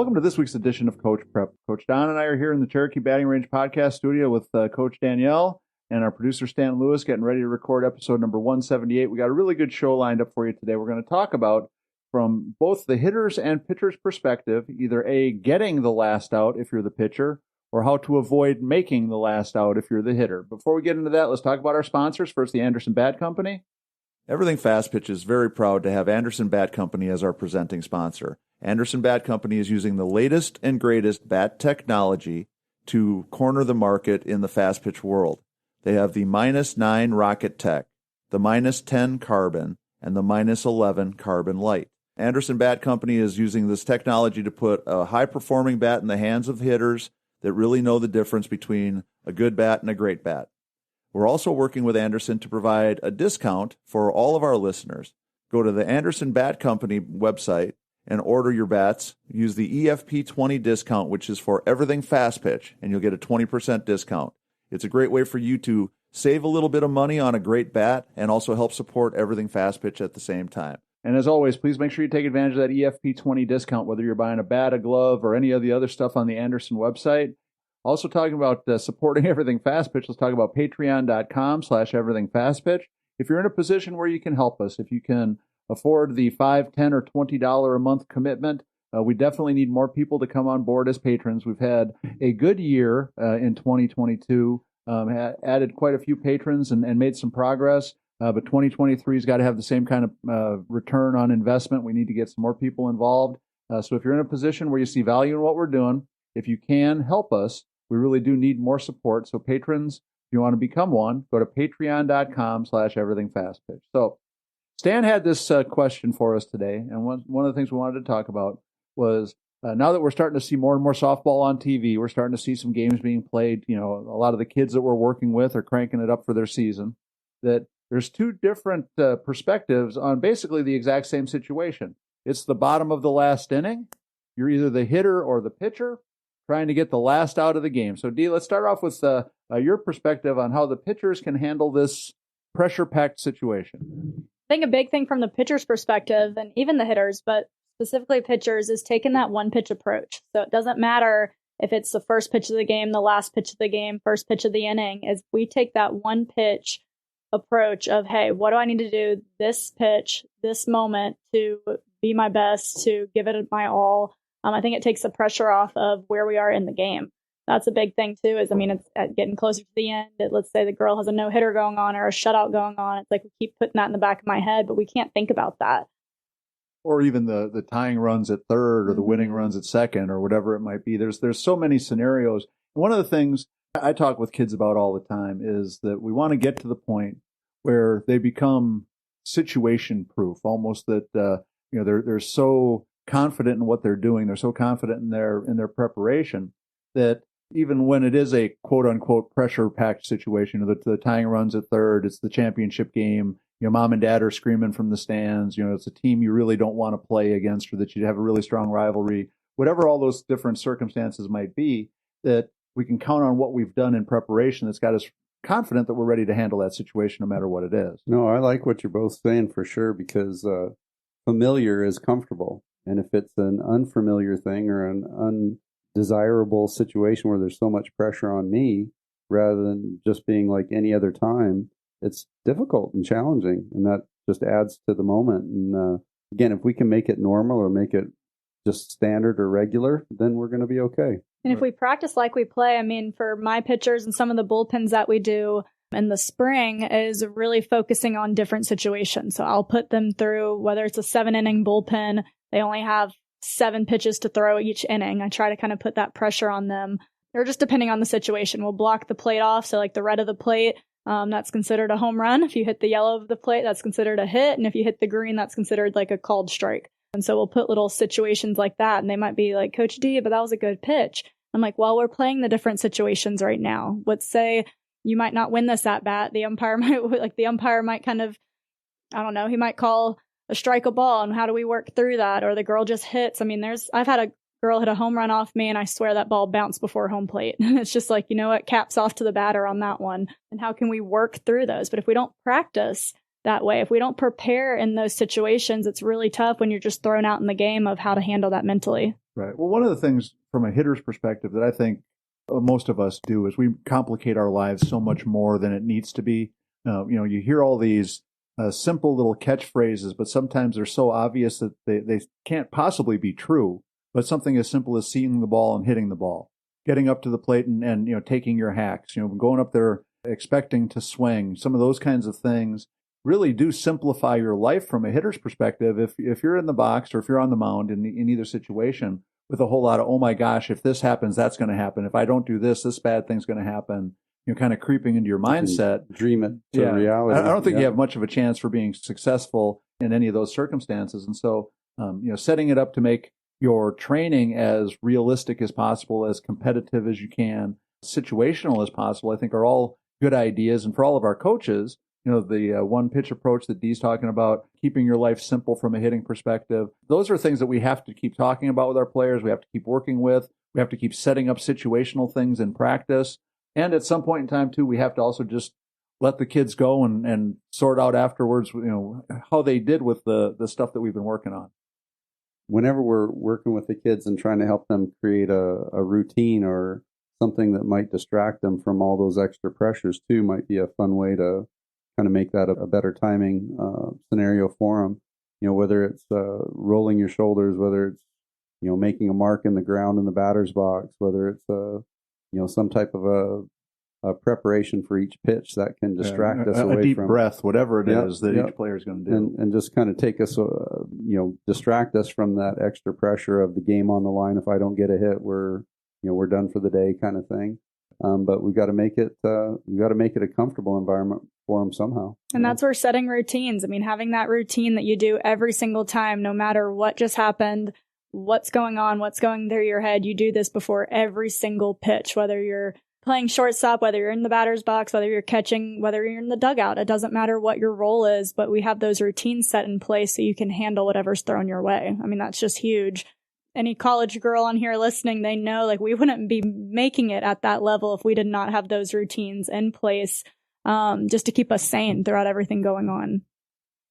Welcome to this week's edition of Coach Prep. Coach Don and I are here in the Cherokee Batting Range podcast studio with Coach Danielle and our producer Stan Lewis, getting ready to record episode number 178. We got a really good show lined up for you today. We're going to talk about, from both the hitters and pitchers' perspective, either A, getting the last out if you're the pitcher, or how to avoid making the last out if you're the hitter. Before we get into that, let's talk about our sponsors. First, the Anderson Bat Company. Everything Fast Pitch is very proud to have Anderson Bat Company as our presenting sponsor. Anderson Bat Company is using the latest and greatest bat technology to corner the market in the fast pitch world. They have the -9 Rocket Tech, the -10 Carbon, and the -11 Carbon Light. Anderson Bat Company is using this technology to put a high-performing bat in the hands of hitters that really know the difference between a good bat and a great bat. We're also working with Anderson to provide a discount for all of our listeners. Go to the Anderson Bat Company website and order your bats. Use the EFP20 discount, which is for everything fast pitch, and you'll get a 20% discount. It's a great way for you to save a little bit of money on a great bat and also help support everything fast pitch at the same time. And as always, please make sure you take advantage of that EFP20 discount, whether you're buying a bat, a glove, or any of the other stuff on the Anderson website. Also talking about supporting everything fast pitch, let's talk about patreon.com/everythingfastpitch. If you're in a position where you can help us, if you can afford the $5, $10, or $20 a month commitment, we definitely need more people to come on board as patrons. We've had a good year in 2022, added quite a few patrons and made some progress, but 2023 has got to have the same kind of return on investment. We need to get some more people involved. So if you're in a position where you see value in what we're doing, if you can help us, we really do need more support. So patrons, if you want to become one, go to patreon.com/everythingfastpitch. So Stan had this question for us today, and one of the things we wanted to talk about was now that we're starting to see more and more softball on TV, we're starting to see some games being played. You know, a lot of the kids that we're working with are cranking it up for their season. That there's two different perspectives on basically the exact same situation. It's the bottom of the last inning. You're either the hitter or the pitcher, trying to get the last out of the game. So, Dee, let's start off with your perspective on how the pitchers can handle this pressure-packed situation. I think a big thing from the pitcher's perspective, and even the hitters, but specifically pitchers, is taking that one-pitch approach. So it doesn't matter if it's the first pitch of the game, the last pitch of the game, first pitch of the inning. Is we take that one-pitch approach of, hey, what do I need to do this pitch, this moment to be my best, to give it my all? I think it takes the pressure off of where we are in the game. That's a big thing, too, is, I mean, it's getting closer to the end. Let's say the girl has a no-hitter going on or a shutout going on. It's like we keep putting that in the back of my head, but we can't think about that. Or even the tying runs at third or the winning runs at second or whatever it might be. There's so many scenarios. One of the things I talk with kids about all the time is that we want to get to the point where they become situation-proof, almost that they're so confident in what they're doing, they're so confident in their preparation that even when it is a quote-unquote pressure-packed situation, the tying runs at third, it's the championship game, mom and dad are screaming from the stands, it's a team you really don't want to play against or that you have a really strong rivalry, whatever all those different circumstances might be, that we can count on what we've done in preparation that's got us confident that we're ready to handle that situation no matter what it is. No, I like what you're both saying for sure, because familiar is comfortable. And if it's an unfamiliar thing or an undesirable situation where there's so much pressure on me, rather than just being like any other time, it's difficult and challenging. And that just adds to the moment. And again, if we can make it normal or make it just standard or regular, then we're going to be okay. And if we practice like we play, I mean, for my pitchers and some of the bullpens that we do in the spring is really focusing on different situations. So I'll put them through, whether it's a 7-inning bullpen, they only have 7 pitches to throw each inning. I try to kind of put that pressure on them. Or just depending on the situation, we'll block the plate off. So like the red of the plate, that's considered a home run. If you hit the yellow of the plate, that's considered a hit. And if you hit the green, that's considered like a called strike. And so we'll put little situations like that. And they might be like, Coach D, but that was a good pitch. I'm like, well, we're playing the different situations right now. Let's say you might not win this at bat. The umpire might kind of, I don't know, he might call a strike a ball, and how do we work through that? Or the girl just hits. I mean, I've had a girl hit a home run off me, and I swear that ball bounced before home plate. And it's just like, you know what, caps off to the batter on that one. And how can we work through those? But if we don't practice that way. If we don't prepare in those situations, it's really tough when you're just thrown out in the game of how to handle that mentally. Right. Well, one of the things from a hitter's perspective that I think most of us do is we complicate our lives so much more than it needs to be. You hear all these simple little catchphrases, but sometimes they're so obvious that they can't possibly be true. But something as simple as seeing the ball and hitting the ball, getting up to the plate and taking your hacks, going up there expecting to swing, some of those kinds of things really do simplify your life from a hitter's perspective. If you're in the box or if you're on the mound in either situation with a whole lot of, oh my gosh, if this happens, that's going to happen. If I don't do this, this bad thing's going to happen. Kind of creeping into your mindset. Dream it to reality. I don't think you have much of a chance for being successful in any of those circumstances. And so, setting it up to make your training as realistic as possible, as competitive as you can, situational as possible, I think are all good ideas. And for all of our coaches, the one pitch approach that Dee's talking about, keeping your life simple from a hitting perspective, those are things that we have to keep talking about with our players. We have to keep working with. We have to keep setting up situational things in practice. And at some point in time, too, we have to also just let the kids go and sort out afterwards, how they did with the stuff that we've been working on. Whenever we're working with the kids and trying to help them create a routine or something that might distract them from all those extra pressures, too, might be a fun way to kind of make that a better timing scenario for them. Whether it's rolling your shoulders, whether it's, making a mark in the ground in the batter's box, whether it's some type of a preparation for each pitch that can distract us away from a deep from breath, whatever it is that each player is going to do, and just kind of take us, distract us from that extra pressure of the game on the line. If I don't get a hit, we're done for the day, kind of thing. But we've got to make it a comfortable environment for them somehow. And that's where setting routines. I mean, having that routine that you do every single time, no matter what just happened, what's going on, what's going through your head. You do this before every single pitch, whether you're playing shortstop, whether you're in the batter's box, whether you're catching, whether you're in the dugout. It doesn't matter what your role is, but we have those routines set in place so you can handle whatever's thrown your way. I mean, that's just huge. Any college girl on here listening, they know we wouldn't be making it at that level if we did not have those routines in place just to keep us sane throughout everything going on.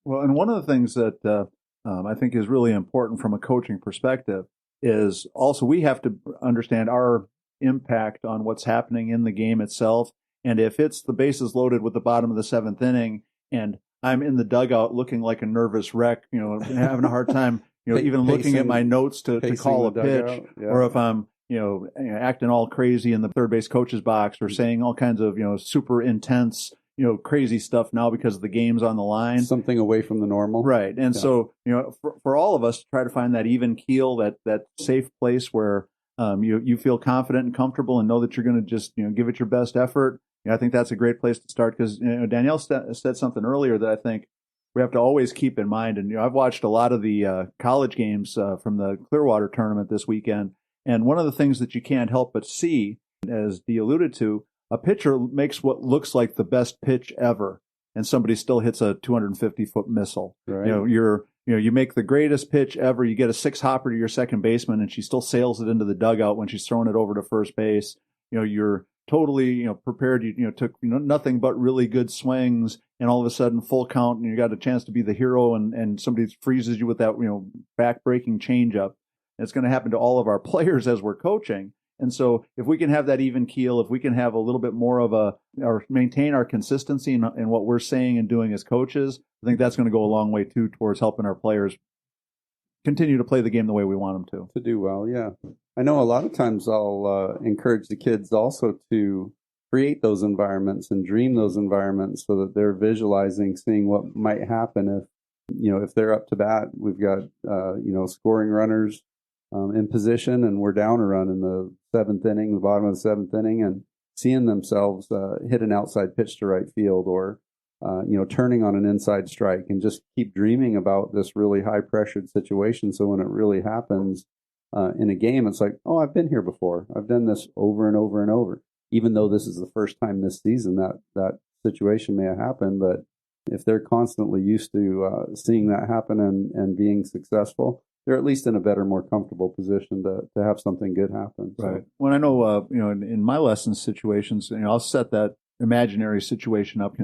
Well, and one of the things that I think is really important from a coaching perspective is also we have to understand our impact on what's happening in the game itself. And if it's the bases loaded with the bottom of the seventh inning and I'm in the dugout looking like a nervous wreck, having a hard time, even looking at my notes to call a pitch, or if I'm, acting all crazy in the third base coach's box or saying all kinds of, super intense, crazy stuff now because the game's on the line. Something away from the normal. Right. And so, for all of us to try to find that even keel, that safe place where you feel confident and comfortable and know that you're going to just, give it your best effort. I think that's a great place to start because, Danielle said something earlier that I think we have to always keep in mind. And, I've watched a lot of the college games from the Clearwater tournament this weekend. And one of the things that you can't help but see, as Dee alluded to, a pitcher makes what looks like the best pitch ever, and somebody still hits a 250-foot missile. Right. You make the greatest pitch ever. You get a 6-hopper to your second baseman, and she still sails it into the dugout when she's throwing it over to first base. You're totally prepared. You took nothing but really good swings, and all of a sudden full count, and you got a chance to be the hero, and somebody freezes you with that back-breaking changeup. And it's going to happen to all of our players as we're coaching. And so if we can have that even keel, if we can have a little bit more of or maintain our consistency in what we're saying and doing as coaches, I think that's going to go a long way too towards helping our players continue to play the game the way we want them to do well. Yeah. I know a lot of times I'll encourage the kids also to create those environments and dream those environments so that they're visualizing, seeing what might happen if they're up to bat. We've got, scoring runners in position, and we're down a run in the seventh inning, the bottom of the seventh inning, and seeing themselves hit an outside pitch to right field or, turning on an inside strike, and just keep dreaming about this really high pressured situation. So when it really happens in a game, it's like, oh, I've been here before. I've done this over and over and over, even though this is the first time this season that situation may have happened. But if they're constantly used to seeing that happen and being successful, they're at least in a better, more comfortable position to have something good happen. So. Right. When I know, in my lessons situations, I'll set that imaginary situation up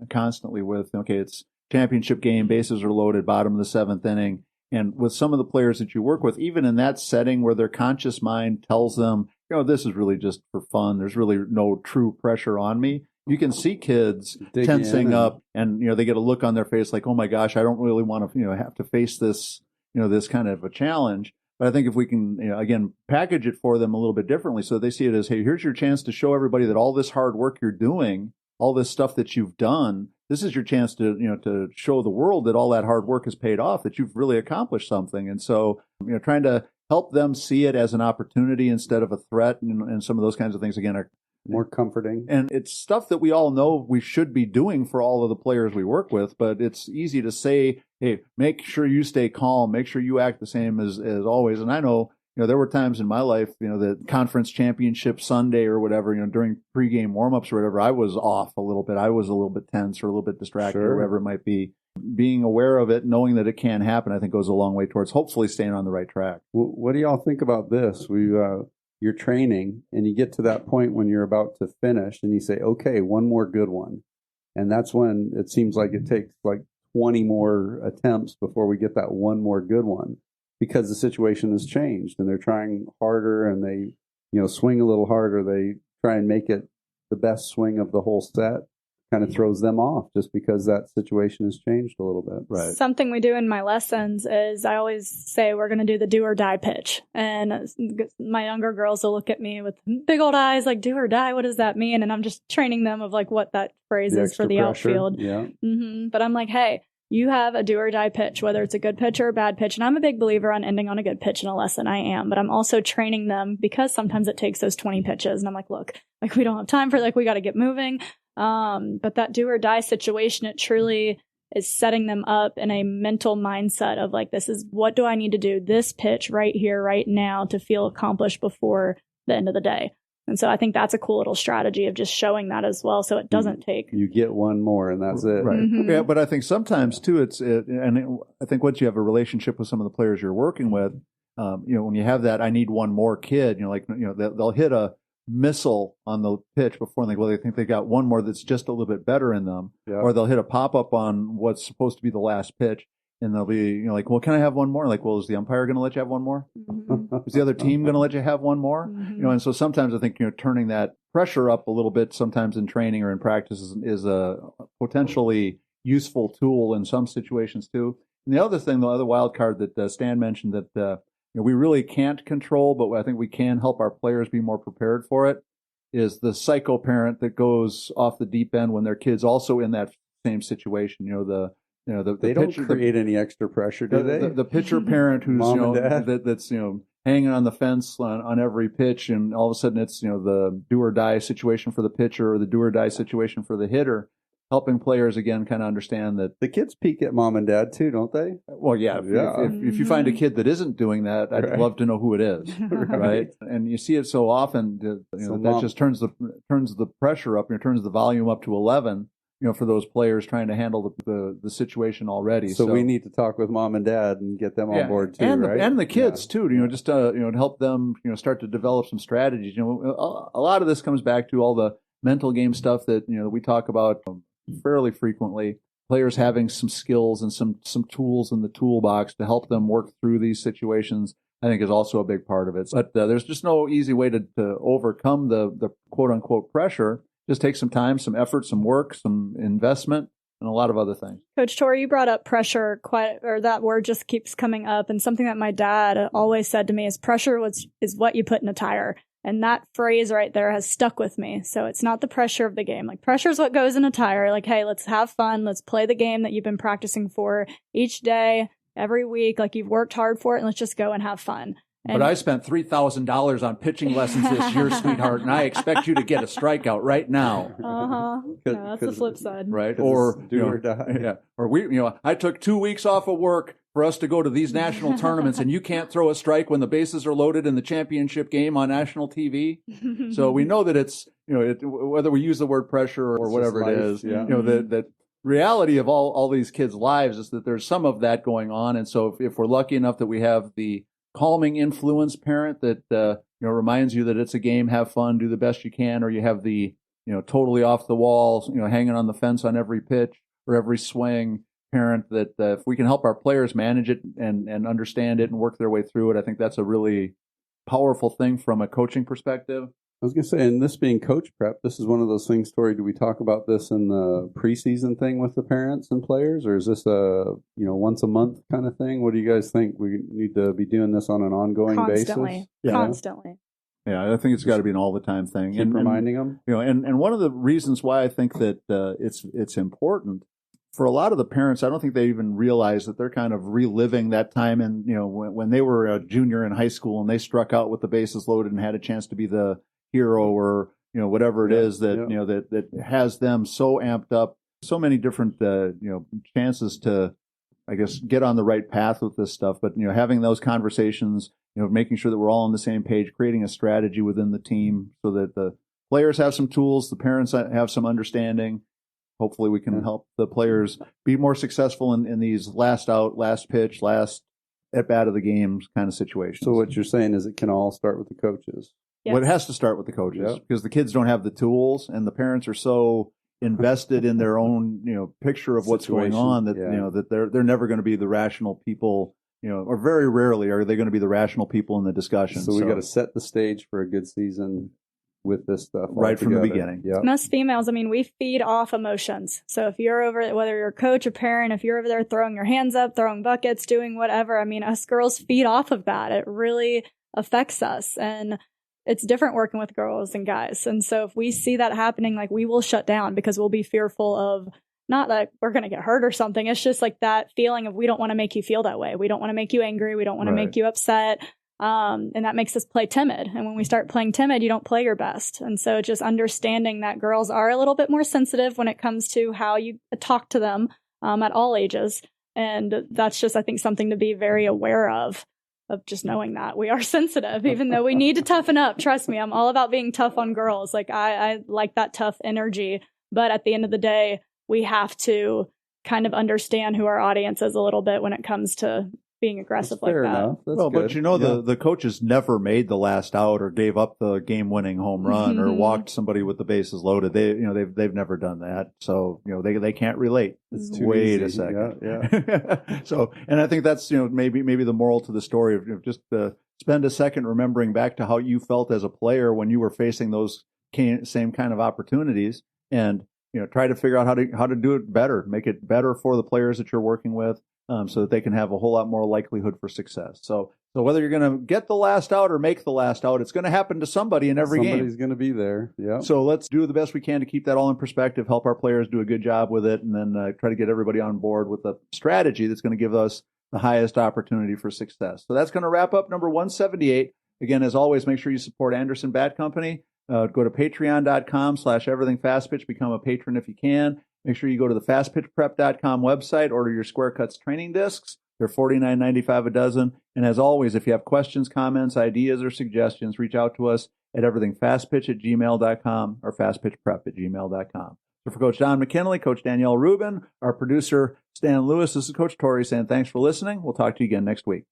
constantly with, okay, it's championship game, bases are loaded, bottom of the 7th inning. And with some of the players that you work with, even in that setting where their conscious mind tells them, this is really just for fun, there's really no true pressure on me, you can see kids tensing up, and they get a look on their face like, oh my gosh, I don't really want to have to face this this kind of a challenge. But I think if we can again package it for them a little bit differently, so they see it as, hey, here's your chance to show everybody that all this hard work you're doing, all this stuff that you've done, this is your chance to to show the world that all that hard work has paid off, that you've really accomplished something. And so trying to help them see it as an opportunity instead of a threat, and some of those kinds of things again are more comforting. And it's stuff that we all know we should be doing for all of the players we work with, but it's easy to say, hey, make sure you stay calm, make sure you act the same as always. And I know, there were times in my life, the conference championship Sunday or whatever, during pregame warmups or whatever, I was off a little bit. I was a little bit tense or a little bit distracted or whatever it might be. Being aware of it, knowing that it can happen, I think goes a long way towards hopefully staying on the right track. What do y'all think about this? You're training and you get to that point when you're about to finish and you say, okay, one more good one. And that's when it seems like it takes like 20 more attempts before we get that one more good one, because the situation has changed and they're trying harder and they, swing a little harder. They try and make it the best swing of the whole set. Kind of throws them off just because that situation has changed a little bit. Right. Something we do in my lessons is I always say we're going to do the do or die pitch. And my younger girls will look at me with big old eyes like, do or die, what does that mean? And I'm just training them of like what that phrase is for the pressure. outfield. Yeah. But I'm like, hey, you have a do or die pitch, whether it's a good pitch or a bad pitch. And I'm a big believer on ending on a good pitch in a lesson. I am. But I'm also training them because sometimes it takes those 20 pitches. And I'm like, look, like we don't have time for we got to get moving. But that do or die situation, it truly is setting them up in a mental mindset of like, this is what do I need to do this pitch right here, right now to feel accomplished before the end of the day. And so I think that's a cool little strategy of just showing that as well. So it doesn't take. You get one more and that's it. Right. Yeah. But I think sometimes too, I think once you have a relationship with some of the players you're working with, when you have that, I need one more kid, they'll hit a missile on the pitch before they think they got one more that's just a little bit better in them, or they'll hit a pop-up on what's supposed to be the last pitch and they'll be like, well, can I have one more? Like, well, is the umpire going to let you have one more? Is the other team going to let you have one more? And so sometimes I think turning that pressure up a little bit sometimes in training or in practice is a potentially useful tool in some situations too. And the other thing, the other wild card that Stan mentioned that we really can't control, but I think we can help our players be more prepared for it, is the psycho parent that goes off the deep end when their kid's also in that same situation. They don't create any extra pressure, do they? The pitcher parent who's Mom and Dad. that's hanging on the fence on every pitch, and all of a sudden it's the do or die situation for the pitcher or the do or die situation for the hitter. Helping players again kind of understand that the kids peek at mom and dad too, don't they? Well, yeah. If you find a kid that isn't doing that, I'd love to know who it is, right? And you see it so often that just turns the pressure up, turns the volume up to 11. For those players trying to handle the situation already. So we need to talk with mom and dad and get them on board too, right? And the kids too. Just to help them start to develop some strategies. A lot of this comes back to all the mental game stuff that we talk about fairly frequently. Players having some skills and some tools in the toolbox to help them work through these situations, I think, is also a big part of it. But there's just no easy way to overcome the quote unquote pressure. Just take some time, some effort, some work, some investment, and a lot of other things. Coach Tori, you brought up pressure that word just keeps coming up. And something that my dad always said to me is pressure is what you put in a tire. And that phrase right there has stuck with me. So it's not the pressure of the game. Like, pressure is what goes in a tire. Like, hey, let's have fun. Let's play the game that you've been practicing for each day, every week. Like, you've worked hard for it, and let's just go and have fun. But I spent $3,000 on pitching lessons this year, sweetheart, and I expect you to get a strikeout right now. That's the flip side, right? Or do or die. Yeah. Or I took 2 weeks off of work for us to go to these national tournaments, and you can't throw a strike when the bases are loaded in the championship game on national TV. So we know that it's whether we use the word pressure or whatever it is, that reality of all these kids' lives is that there's some of that going on, and so if we're lucky enough that we have the calming influence parent that reminds you that it's a game, have fun, do the best you can, or you have the totally off the wall, hanging on the fence on every pitch or every swing, parent that if we can help our players manage it and understand it and work their way through it, I think that's a really powerful thing from a coaching perspective. I was going to say, and this being coach prep, this is one of those things, Tori, do we talk about this in the preseason thing with the parents and players, or is this a, once a month kind of thing? What do you guys think? We need to be doing this on an ongoing basis? Constantly. Yeah, I think it's got to be an all the time thing. Keep reminding them. And one of the reasons why I think that it's important for a lot of the parents, I don't think they even realize that they're kind of reliving that time and when they were a junior in high school and they struck out with the bases loaded and had a chance to be the hero or whatever it is that that has them so amped up, so many different chances to, I guess, get on the right path with this stuff. But having those conversations, making sure that we're all on the same page, creating a strategy within the team so that the players have some tools, the parents have some understanding. Hopefully we can help the players be more successful in these last out, last pitch, last at bat of the game kind of situations. So what you're saying is it can all start with the coaches. Yes. Well, it has to start with the coaches because the kids don't have the tools and the parents are so invested in their own, picture of what's going on that, that they're never going to be the rational people, or very rarely are they going to be the rational people in the discussion. So we got to set the stage for a good season with this stuff right from the beginning. Yeah. Most females, we feed off emotions. So if you're over, whether you're a coach or parent, if you're over there throwing your hands up, throwing buckets, doing whatever, us girls feed off of that. It really affects us. And it's different working with girls and guys. And so if we see that happening, we will shut down because we'll be fearful of not that we're going to get hurt or something. It's just that feeling of we don't want to make you feel that way. We don't want to make you angry. We don't want to make you upset. And that makes us play timid. And when we start playing timid, you don't play your best. And so just understanding that girls are a little bit more sensitive when it comes to how you talk to them at all ages. And that's just, I think, something to be very aware of just knowing that we are sensitive, even though we need to toughen up. Trust me, I'm all about being tough on girls. I like that tough energy. But at the end of the day, we have to kind of understand who our audience is a little bit when it comes to being aggressive like that. Enough. That's well, good. But the coaches never made the last out or gave up the game-winning home run or walked somebody with the bases loaded. They've never done that, so they can't relate. Wait a second. Yeah. So, and I think that's maybe the moral to the story of just spend a second remembering back to how you felt as a player when you were facing those same kind of opportunities, and try to figure out how to do it better, make it better for the players that you're working with. So that they can have a whole lot more likelihood for success. So whether you're going to get the last out or make the last out, it's going to happen to somebody in every game. Somebody's going to be there. Yeah. So let's do the best we can to keep that all in perspective, help our players do a good job with it, and then try to get everybody on board with a strategy that's going to give us the highest opportunity for success. So that's going to wrap up number 178. Again, as always, make sure you support Anderson Bat Company. Go to patreon.com/everythingfastpitch. Become a patron if you can. Make sure you go to the fastpitchprep.com website, order your Square Cuts training discs. They're $49.95 a dozen. And as always, if you have questions, comments, ideas, or suggestions, reach out to us at everythingfastpitch@gmail.com or fastpitchprep@gmail.com. So for Coach Don McKinley, Coach Danielle Rubin, our producer, Stan Lewis, this is Coach Tori saying thanks for listening. We'll talk to you again next week.